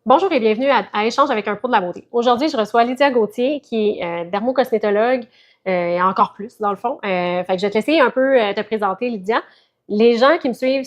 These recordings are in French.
Bonjour et bienvenue à Échange avec un pro de la beauté. Aujourd'hui, je reçois Lydia Gauthier, qui est dermocosmétologue, et encore plus, dans le fond. Fait que je vais te laisser un peu te présenter, Lydia. Les gens qui me suivent,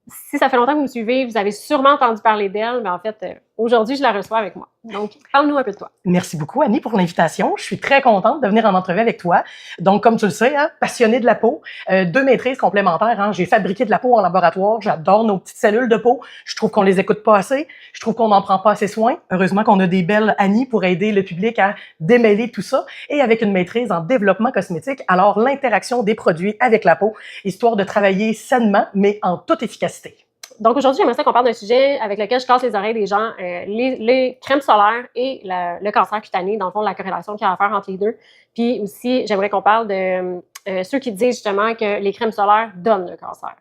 si ça fait longtemps que vous me suivez, vous avez sûrement entendu parler d'elle, mais en fait, aujourd'hui, je la reçois avec moi. Donc, parle-nous un peu de toi. Merci beaucoup, Annie, pour l'invitation. Je suis très contente de venir en entrevue avec toi. Donc, comme tu le sais, passionnée de la peau, deux maîtrises complémentaires. J'ai fabriqué de la peau en laboratoire. J'adore nos petites cellules de peau. Je trouve qu'on les écoute pas assez. Je trouve qu'on n'en prend pas assez soin. Heureusement qu'on a des belles Annie pour aider le public à démêler tout ça. Et avec une maîtrise en développement cosmétique, alors l'interaction des produits avec la peau, histoire de travailler sainement, mais en toute efficacité. Donc aujourd'hui, j'aimerais ça qu'on parle d'un sujet avec lequel je casse les oreilles des gens, les crèmes solaires et le cancer cutané, dans le fond, la corrélation qu'il y a à faire entre les deux. Puis aussi, j'aimerais qu'on parle de ceux qui disent justement que les crèmes solaires donnent le cancer.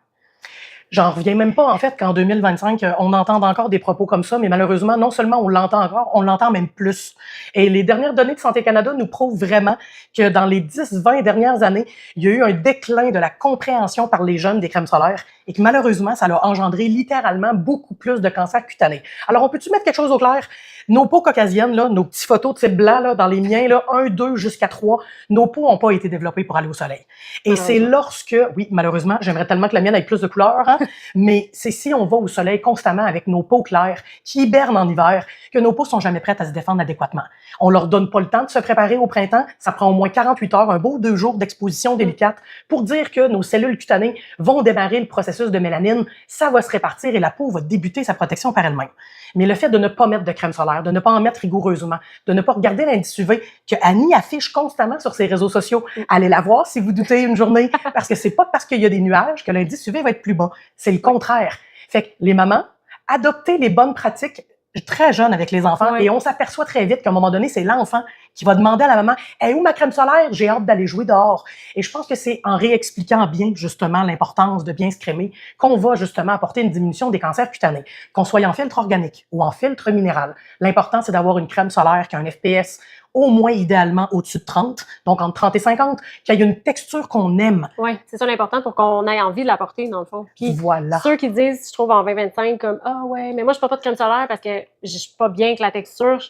J'en reviens même pas, en fait, qu'en 2025, on entende encore des propos comme ça, mais malheureusement, non seulement on l'entend encore, on l'entend même plus. Et les dernières données de Santé Canada nous prouvent vraiment que dans les 10-20 dernières années, il y a eu un déclin de la compréhension par les jeunes des crèmes solaires et que malheureusement, ça a engendré littéralement beaucoup plus de cancers cutanés. Alors, on peut-tu mettre quelque chose au clair? Nos peaux caucasiennes, là, nos petits photos de type blanc, là, dans les miens, là, 1, 2 jusqu'à 3, nos peaux n'ont pas été développées pour aller au soleil. Et c'est lorsque, oui, malheureusement, j'aimerais tellement que la mienne ait plus de couleurs, mais c'est si on va au soleil constamment avec nos peaux claires, qui hibernent en hiver, que nos peaux sont jamais prêtes à se défendre adéquatement. On leur donne pas le temps de se préparer au printemps. Ça prend au moins 48 heures, un beau 2 jours d'exposition délicate pour dire que nos cellules cutanées vont démarrer le processus de mélanine. Ça va se répartir et la peau va débuter sa protection par elle-même. Mais le fait de ne pas mettre de crème solaire, de ne pas en mettre rigoureusement, de ne pas regarder l'indice UV que Annie affiche constamment sur ses réseaux sociaux. Allez la voir si vous doutez une journée, parce que c'est pas parce qu'il y a des nuages que l'indice UV va être plus bas. C'est le contraire. Fait que les mamans, adoptez les bonnes pratiques très jeunes avec les enfants et on s'aperçoit très vite qu'à un moment donné, c'est l'enfant qui va demander à la maman « Hey, où ma crème solaire? J'ai hâte d'aller jouer dehors. » Et je pense que c'est en réexpliquant bien justement l'importance de bien se crémer qu'on va justement apporter une diminution des cancers cutanés, qu'on soit en filtre organique ou en filtre minéral. L'important, c'est d'avoir une crème solaire qui a un FPS au moins idéalement au-dessus de 30, donc entre 30 et 50, qu'il y ait une texture qu'on aime. Oui, c'est ça l'important pour qu'on ait envie de la porter, dans le fond. Puis voilà. Ceux qui disent, je trouve, en 2025, comme « Ah ouais, mais moi, je ne porte pas de crème solaire parce que je suis pas bien avec la texture. »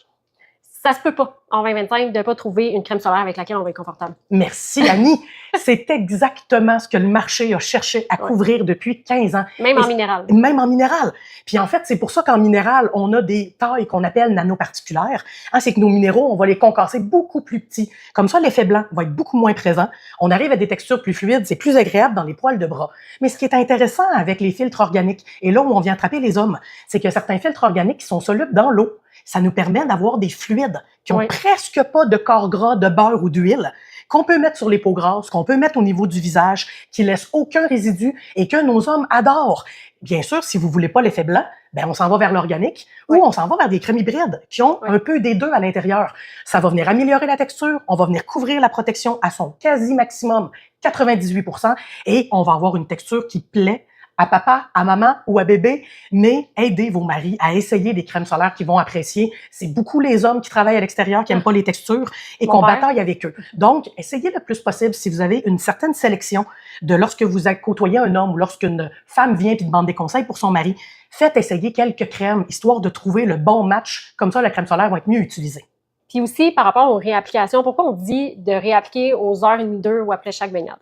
Ça se peut pas, en 2025, de pas trouver une crème solaire avec laquelle on va être confortable. Merci, Annie. C'est exactement ce que le marché a cherché à couvrir depuis 15 ans. Même en minéral. Même en minéral. Puis en fait, c'est pour ça qu'en minéral, on a des tailles qu'on appelle nanoparticulaires. C'est que nos minéraux, on va les concasser beaucoup plus petits. Comme ça, l'effet blanc va être beaucoup moins présent. On arrive à des textures plus fluides. C'est plus agréable dans les poils de bras. Mais ce qui est intéressant avec les filtres organiques, et là où on vient attraper les hommes, c'est que certains filtres organiques qui sont solubles dans l'eau, ça nous permet d'avoir des fluides qui ont presque pas de corps gras, de beurre ou d'huile, qu'on peut mettre sur les peaux grasses, qu'on peut mettre au niveau du visage, qui laissent aucun résidu et que nos hommes adorent. Bien sûr, si vous voulez pas l'effet blanc, ben on s'en va vers l'organique ou on s'en va vers des crèmes hybrides qui ont un peu des deux à l'intérieur. Ça va venir améliorer la texture, on va venir couvrir la protection à son quasi maximum, 98%, et on va avoir une texture qui plaît à papa, à maman ou à bébé, mais aidez vos maris à essayer des crèmes solaires qu'ils vont apprécier. C'est beaucoup les hommes qui travaillent à l'extérieur, qui n'aiment pas les textures et qu'on bataille avec eux. Donc, essayez le plus possible, si vous avez une certaine sélection de lorsque vous côtoyez un homme ou lorsqu'une femme vient et demande des conseils pour son mari, faites essayer quelques crèmes, histoire de trouver le bon match. Comme ça, la crème solaire va être mieux utilisée. Puis aussi, par rapport aux réapplications, pourquoi on dit de réappliquer aux heures et demie, 2 ou après chaque baignade?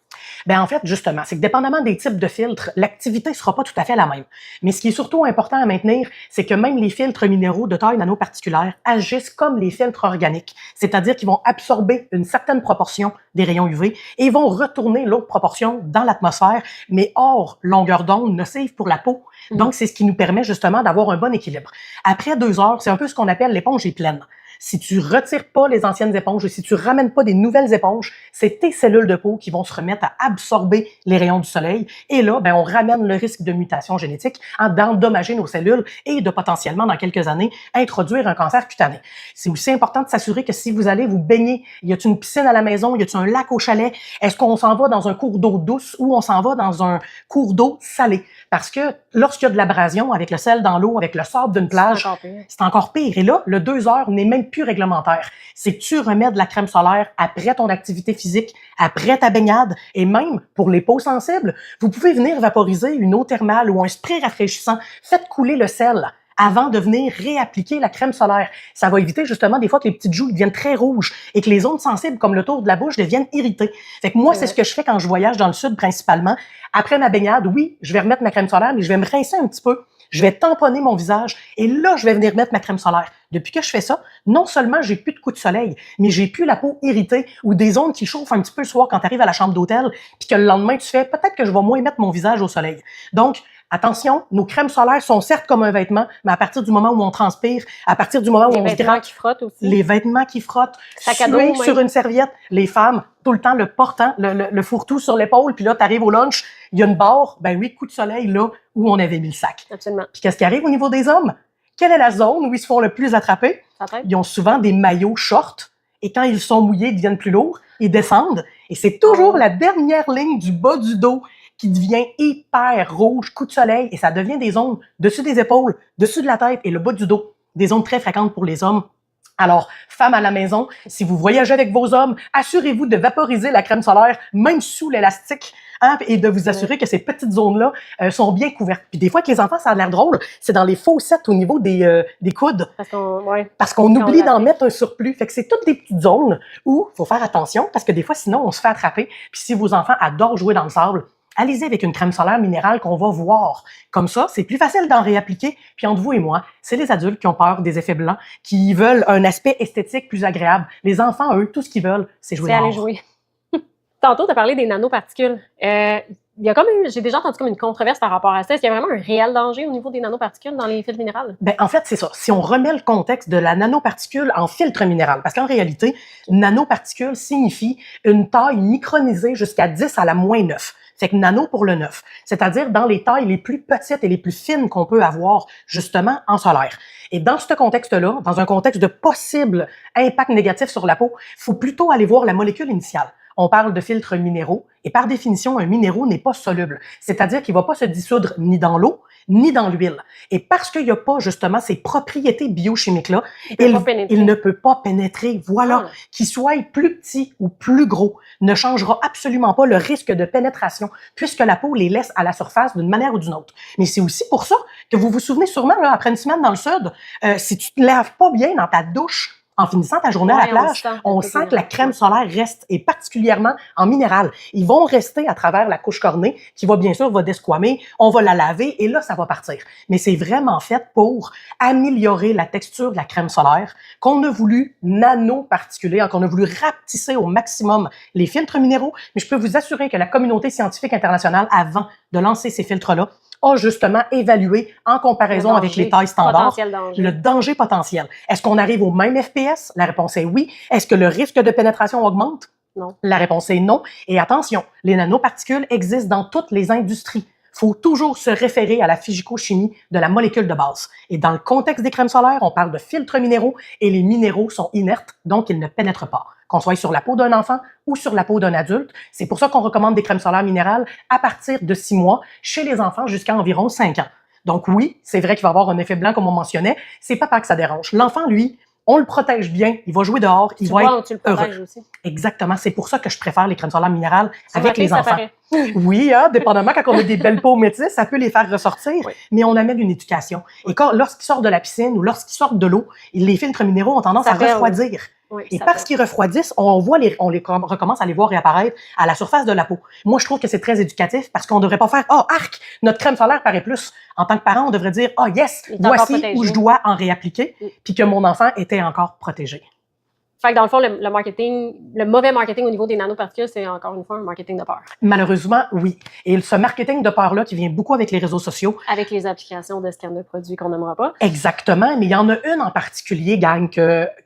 Ben en fait, justement, c'est que dépendamment des types de filtres, l'activité sera pas tout à fait la même. Mais ce qui est surtout important à maintenir, c'est que même les filtres minéraux de taille nanoparticulaire agissent comme les filtres organiques, c'est-à-dire qu'ils vont absorber une certaine proportion des rayons UV et vont retourner l'autre proportion dans l'atmosphère, mais hors longueur d'onde nocive pour la peau. Donc, c'est ce qui nous permet justement d'avoir un bon équilibre. Après 2 heures, c'est un peu ce qu'on appelle l'éponge est pleine. Si tu retires pas les anciennes éponges et si tu ramènes pas des nouvelles éponges, c'est tes cellules de peau qui vont se remettre à absorber les rayons du soleil. Et là, ben, on ramène le risque de mutation génétique d'endommager nos cellules et de potentiellement, dans quelques années, introduire un cancer cutané. C'est aussi important de s'assurer que si vous allez vous baigner, y a-t-il une piscine à la maison, y a-t-il un lac au chalet, est-ce qu'on s'en va dans un cours d'eau douce ou on s'en va dans un cours d'eau salé? Parce que lorsqu'il y a de l'abrasion avec le sel dans l'eau, avec le sable d'une plage, c'est encore pire. Et là, le 2 heures n'est même plus réglementaire. C'est que tu remets de la crème solaire après ton activité physique, après ta baignade, et même pour les peaux sensibles, vous pouvez venir vaporiser une eau thermale ou un spray rafraîchissant. Faites couler le sel avant de venir réappliquer la crème solaire. Ça va éviter justement des fois que les petites joues deviennent très rouges et que les zones sensibles comme le tour de la bouche deviennent irritées. Fait que moi, c'est ce que je fais quand je voyage dans le sud principalement. Après ma baignade, oui, je vais remettre ma crème solaire, mais je vais me rincer un petit peu. Je vais tamponner mon visage et là, je vais venir mettre ma crème solaire. Depuis que je fais ça, non seulement j'ai plus de coups de soleil, mais j'ai plus la peau irritée ou des zones qui chauffent un petit peu le soir quand tu arrives à la chambre d'hôtel, puis que le lendemain, tu fais peut-être que je vais moins mettre mon visage au soleil. Donc, attention, nos crèmes solaires sont certes comme un vêtement, mais à partir du moment où on transpire, à partir du moment où on se gratte, qui frottent aussi. les vêtements qui frottent, Sac à dos, sur une serviette, les femmes, tout le temps le portant, le fourre-tout sur l'épaule, puis là, tu arrives au lunch, il y a une barre, ben oui, coup de soleil là où on avait mis le sac. Absolument. Puis qu'est-ce qui arrive au niveau des hommes? Quelle est la zone où ils se font le plus attraper? Ils ont souvent des maillots shorts, et quand ils sont mouillés, ils deviennent plus lourds, ils descendent, et c'est toujours la dernière ligne du bas du dos qui devient hyper rouge, coup de soleil, et ça devient des zones dessus des épaules, dessus de la tête et le bas du dos. Des zones très fréquentes pour les hommes. Alors, femmes à la maison, si vous voyagez avec vos hommes, assurez-vous de vaporiser la crème solaire, même sous l'élastique, hein, et de vous assurer que ces petites zones-là sont bien couvertes. Puis des fois, que les enfants, ça a l'air drôle, c'est dans les fossettes au niveau des coudes. Parce qu'on oublie d'en mettre un surplus. Fait que c'est toutes des petites zones où il faut faire attention, parce que des fois, sinon, on se fait attraper. Puis si vos enfants adorent jouer dans le sable, allez-y avec une crème solaire minérale qu'on va voir. Comme ça, c'est plus facile d'en réappliquer. Puis entre vous et moi, c'est les adultes qui ont peur des effets blancs, qui veulent un aspect esthétique plus agréable. Les enfants, eux, tout ce qu'ils veulent, c'est jouer dehors. C'est aller jouer. Tantôt, tu as parlé des nanoparticules. Il y a j'ai déjà entendu comme une controverse par rapport à ça. Est-ce qu'il y a vraiment un réel danger au niveau des nanoparticules dans les filtres minéraux? Ben, en fait, c'est ça. Si on remet le contexte de la nanoparticule en filtre minéral, parce qu'en réalité, nanoparticule signifie une taille micronisée jusqu'à 10 à la moins 9. C'est que nano pour le 9. C'est-à-dire dans les tailles les plus petites et les plus fines qu'on peut avoir, justement, en solaire. Et dans ce contexte-là, dans un contexte de possible impact négatif sur la peau, il faut plutôt aller voir la molécule initiale. On parle de filtres minéraux, et par définition, un minéraux n'est pas soluble. C'est-à-dire qu'il ne va pas se dissoudre ni dans l'eau, ni dans l'huile. Et parce qu'il n'y a pas, justement, ces propriétés biochimiques-là, il ne peut pas pénétrer. Voilà. Qu'il soit plus petit ou plus gros ne changera absolument pas le risque de pénétration, puisque la peau les laisse à la surface d'une manière ou d'une autre. Mais c'est aussi pour ça que vous vous souvenez sûrement, là, après une semaine dans le sud, si tu te laves pas bien dans ta douche, en finissant ta journée à la plage, on sent que la crème solaire reste, et particulièrement en minéral. Ils vont rester à travers la couche cornée, qui va bien sûr desquamer, on va la laver, et là, ça va partir. Mais c'est vraiment fait pour améliorer la texture de la crème solaire, qu'on a voulu nanoparticuler, qu'on a voulu rapetisser au maximum les filtres minéraux. Mais je peux vous assurer que la communauté scientifique internationale, avant de lancer ces filtres-là, a justement évalué, en comparaison avec les tailles standards, le danger potentiel. Est-ce qu'on arrive au même FPS? La réponse est oui. Est-ce que le risque de pénétration augmente? Non. La réponse est non. Et attention, les nanoparticules existent dans toutes les industries. Il faut toujours se référer à la physico-chimie de la molécule de base. Et dans le contexte des crèmes solaires, on parle de filtres minéraux et les minéraux sont inertes, donc ils ne pénètrent pas. Qu'on soit sur la peau d'un enfant ou sur la peau d'un adulte. C'est pour ça qu'on recommande des crèmes solaires minérales à partir de 6 mois chez les enfants jusqu'à environ 5 ans. Donc oui, c'est vrai qu'il va avoir un effet blanc comme on mentionnait. C'est pas que ça dérange. L'enfant, lui, on le protège bien, il va jouer dehors, il va être heureux. Aussi. Exactement, c'est pour ça que je préfère les crèmes solaires minérales avec les enfants. Oui, hein, dépendamment, quand on a des belles peaux métisses, ça peut les faire ressortir, mais on amène une éducation. Et lorsqu'ils sortent de la piscine ou lorsqu'ils sortent de l'eau, les filtres minéraux ont tendance à refroidir. Oui, et parce qu'ils refroidissent, on recommence à les voir réapparaître à la surface de la peau. Moi, je trouve que c'est très éducatif parce qu'on ne devrait pas faire « Oh, arc, notre crème solaire paraît plus ». En tant que parent, on devrait dire « Oh yes, voici où je dois en réappliquer », puis que mon enfant était encore protégé. Fait que dans le fond, le marketing, le mauvais marketing au niveau des nanoparticules, c'est encore une fois un marketing de peur. Malheureusement, oui. Et ce marketing de peur-là qui vient beaucoup avec les réseaux sociaux. Avec les applications de scan de produits qu'on n'aimera pas. Exactement. Mais il y en a une en particulier, gang,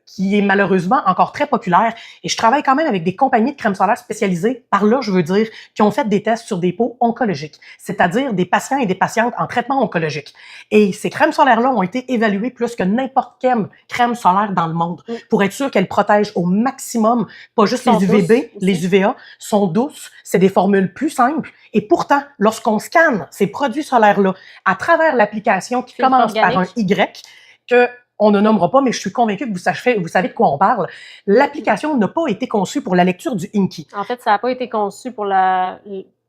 qui est malheureusement encore très populaire. Et je travaille quand même avec des compagnies de crème solaire spécialisées, par là, je veux dire, qui ont fait des tests sur des peaux oncologiques. C'est-à-dire des patients et des patientes en traitement oncologique. Et ces crèmes solaires-là ont été évaluées plus que n'importe quelle crème solaire dans le monde pour être sûr qu'elles protègent au maximum, pas juste les UVB, les UVA, sont douces, c'est des formules plus simples. Et pourtant, lorsqu'on scanne ces produits solaires-là à travers l'application qui commence par un Y, que on ne nommera pas, mais je suis convaincue que vous savez de quoi on parle. L'application n'a pas été conçue pour la lecture du Inky. En fait, ça n'a pas été conçu pour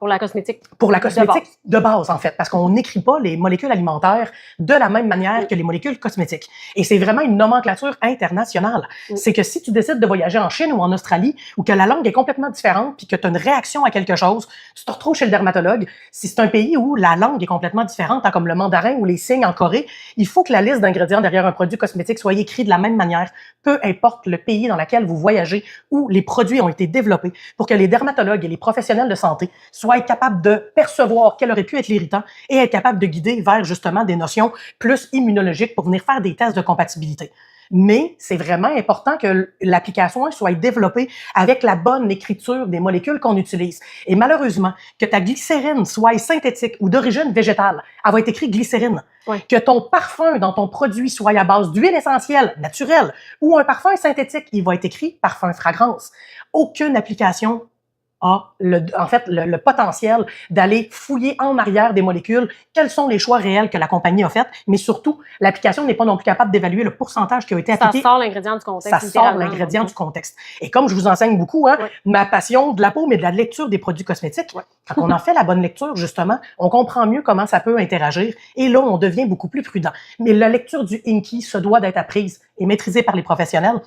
Pour la cosmétique. Pour la cosmétique de base, en fait, parce qu'on n'écrit pas les molécules alimentaires de la même manière que les molécules cosmétiques. Et c'est vraiment une nomenclature internationale. C'est que si tu décides de voyager en Chine ou en Australie, ou que la langue est complètement différente, puis que tu as une réaction à quelque chose, tu te retrouves chez le dermatologue. Si c'est un pays où la langue est complètement différente, comme le mandarin ou les signes en Corée, il faut que la liste d'ingrédients derrière un produit cosmétique soit écrite de la même manière, peu importe le pays dans lequel vous voyagez, où les produits ont été développés, pour que les dermatologues et les professionnels de santé soient capables de percevoir quel aurait pu être l'irritant et être capables de guider vers justement des notions plus immunologiques pour venir faire des tests de compatibilité. Mais c'est vraiment important que l'application soit développée avec la bonne écriture des molécules qu'on utilise. Et malheureusement, que ta glycérine soit synthétique ou d'origine végétale, elle va être écrite glycérine. Ouais. Que ton parfum dans ton produit soit à base d'huile essentielle naturelle ou un parfum synthétique, il va être écrit parfum fragrance. Aucune application a le potentiel d'aller fouiller en arrière des molécules, quels sont les choix réels que la compagnie a fait, mais surtout, l'application n'est pas non plus capable d'évaluer le pourcentage qui a été appliqué. Ça sort l'ingrédient du contexte. Ça sort l'ingrédient du contexte. Et comme je vous enseigne beaucoup, ma passion de la peau, mais de la lecture des produits cosmétiques, quand on en fait la bonne lecture, justement, on comprend mieux comment ça peut interagir, et là, on devient beaucoup plus prudent. Mais la lecture du INCI se doit d'être apprise et maîtrisée par les professionnels.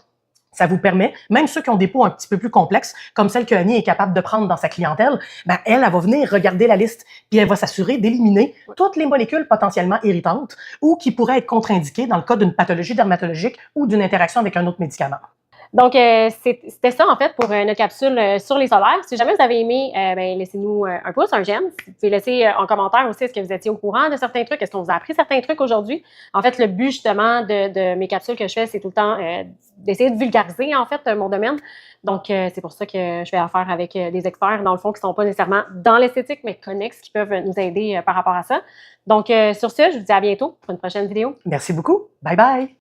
Ça vous permet, même ceux qui ont des peaux un petit peu plus complexes, comme celle que Annie est capable de prendre dans sa clientèle, ben elle va venir regarder la liste, puis elle va s'assurer d'éliminer toutes les molécules potentiellement irritantes ou qui pourraient être contre-indiquées dans le cas d'une pathologie dermatologique ou d'une interaction avec un autre médicament. Donc, c'était ça, en fait, pour notre capsule sur les solaires. Si jamais vous avez aimé, laissez-nous un pouce, un j'aime. Vous pouvez laisser en commentaire aussi, est-ce que vous étiez au courant de certains trucs? Est-ce qu'on vous a appris certains trucs aujourd'hui? En fait, le but, justement, de mes capsules que je fais, c'est tout le temps d'essayer de vulgariser, en fait, mon domaine. Donc, c'est pour ça que je fais affaire avec des experts, dans le fond, qui ne sont pas nécessairement dans l'esthétique, mais connexes, qui peuvent nous aider par rapport à ça. Donc, sur ce, je vous dis à bientôt pour une prochaine vidéo. Merci beaucoup. Bye bye!